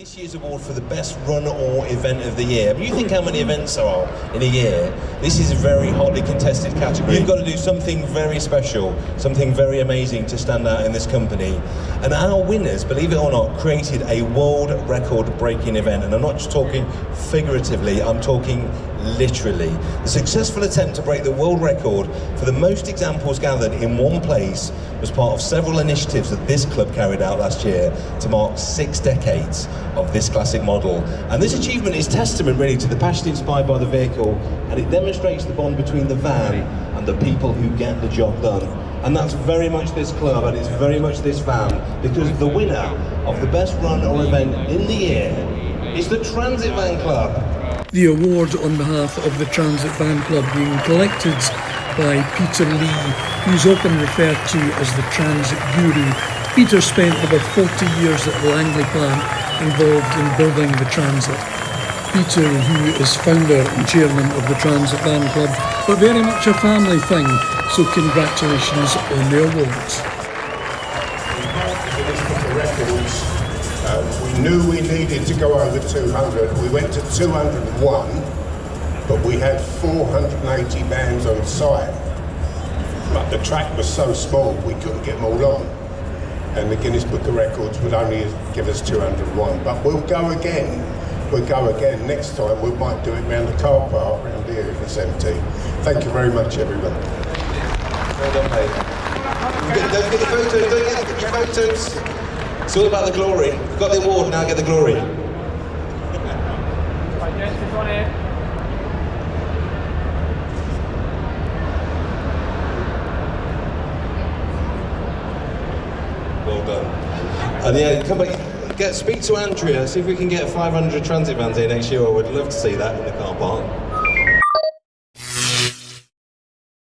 this year's award for the best run or event of the year. But you think how many events there are in a year? This is a very hotly contested category. You've got to do something very special, something very amazing to stand out in this company. And our winners, believe it or not, created a world record breaking event. And I'm not just talking figuratively, I'm talking literally. The successful attempt to break the world record for the most examples gathered in one place was part of several initiatives that this club carried out last year to mark 6 decades of this classic model. And this achievement is testament really to the passion inspired by the vehicle, and it demonstrates the bond between the van and the people who get the job done. And that's very much this club, and it's very much this van, because the winner of the best run or event in the year is the Transit Van Club. The award on behalf of the Transit Van Club being collected by Peter Lee, who's often referred to as the Transit Guru. Peter spent over 40 years at the Langley plant involved in building the Transit. Peter, who is founder and chairman of the Transit Van Club, but very much a family thing, so congratulations on the awards. We knew we needed to go over 200. We went to 201, but we had 480 vans on site. But the track was so small, we couldn't get them all on. And the Guinness Book of Records would only give us 201. But we'll go again. We'll go again. Next time we might do it around the car park around here if it's empty. Thank you very much, everyone. Well done, mate. Don't get the photos, don't get the photos. It's all about the glory. We've got the award, now get the glory. Well done. And yeah, come back, speak to Andrea, see if we can get 500 transit vans here next year. I would love to see that in the car park.